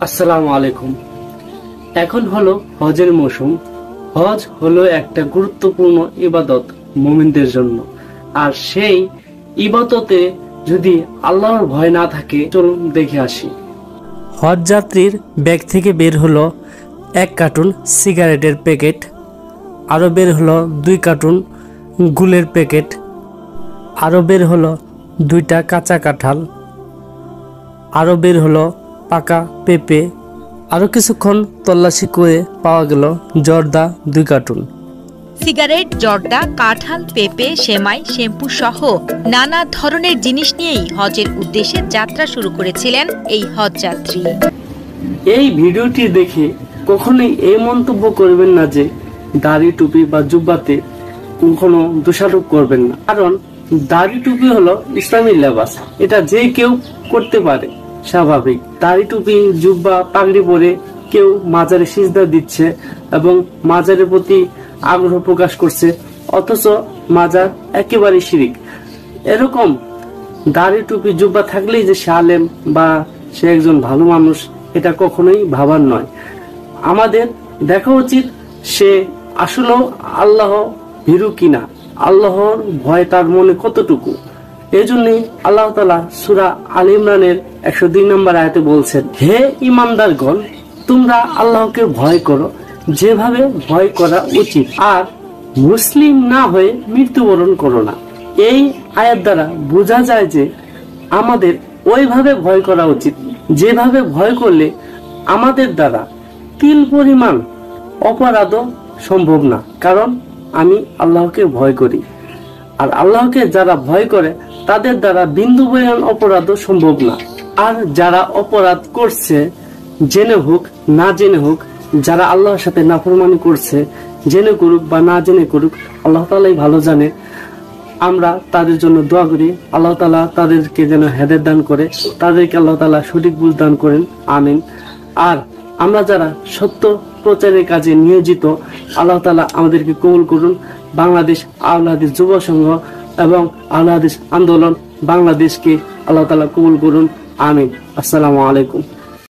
আসসালামু আলাইকুম। এখন হলো হজের মৌসুম। হজ হলো একটা গুরুত্বপূর্ণ ইবাদত মুমিনদের জন্য। আর সেই ইবাদতে যদি আল্লাহর ভয় না থাকে, চলুন দেখে আসি। হজ যাত্রীর ব্যাগ থেকে বের হলো 1 কার্টুন সিগারেটের প্যাকেট, আরও বের হলো 2 কার্টুন গুলের প্যাকেট, আরও বের হলো 2টা কাঁচা কাঁঠাল, আরও বের হলো পাকা পেঁপে। আরও কিছুক্ষণ তল্লাশি করে পাওয়া গেল জর্দা 2 কার্টুন। সিগারেট, জর্দা, কাঁঠাল, পেঁপে, সেমাই, শ্যাম্পু সহ নানা ধরনের জিনিস নিয়েই হজের উদ্দেশ্যে যাত্রা শুরু করেছিলেন এই হজ যাত্রী। এই ভিডিওটি দেখে কখনোই এই মন্তব্য করবেন না যে দাড়ি টুপি বা জুব্বাতে কোনো দোষারোপ করবেন না, কারণ দাড়ি টুপি হলো ইসলামী লেবাস। এটা যে কেউ করতে পারে, স্বাভাবিক। দাড়ি টুপি জুব্বা পাগড়ি পরে কেউ মাজারে সিজদা দিচ্ছে এবং মাজারের প্রতি আগ্রহ প্রকাশ করছে, অথচ মাজার একেবারে শিরিক। এরকম দাড়ি টুপি জুব্বা থাকলেই যে সে আলেম বা সে একজন ভালো মানুষ, এটা কখনোই ভাবার নয়। আমাদের দেখা উচিত সে আসলেও আল্লাহ ভীরু কিনা, আল্লাহর ভয় তার মনে কতটুকু। এজন্যই আল্লাহ তাআলা সূরা আল ইমরানের 102 নম্বর আয়াতে বলছেন, হে ঈমানদারগণ, তোমরা আল্লাহকে ভয় করো যেভাবে ভয় করা উচিত, আর মুসলিম না হয়ে মৃত্যুবরণ করো না। এই আয়াত দ্বারা বোঝা যায় যে আমাদের ওইভাবে ভয় করা উচিত যেভাবে ভয় করলে আমাদের দ্বারা তিল পরিমাণ অপরাধও সম্ভব না, কারণ আমি আল্লাহকে ভয় করি। আর আল্লাহকে যারা ভয় করে তাদের দ্বারা বিন্দু পরিমাণ অপরাধও সম্ভব না। আর যারা অপরাধ করছে, জেনে হোক না জেনে হোক, যারা আল্লাহর সাথে নাফরমানি করছে, জেনে করুক বা না জেনে করুক, আল্লাহ তাআলাই ভালো জানে। আমরা তাদের জন্য দোয়া করি, আল্লাহ তাআলা তাদেরকে যেন হেদায়েত দান করে, তাদেরকে আল্লাহ তাআলা সঠিক বুঝ দান করেন, আমিন। আর আমরা যারা সত্য প্রচারের কাজে নিয়োজিত, আল্লাহ তাআলা আমাদেরকে কবুল করুন। বাংলাদেশ আহলে হাদিস যুব সংঘ এবং আহলে হাদিস আন্দোলন বাংলাদেশকে আল্লাহ তাআলা কবুল করুন, আমিন। আসসালামু আলাইকুম।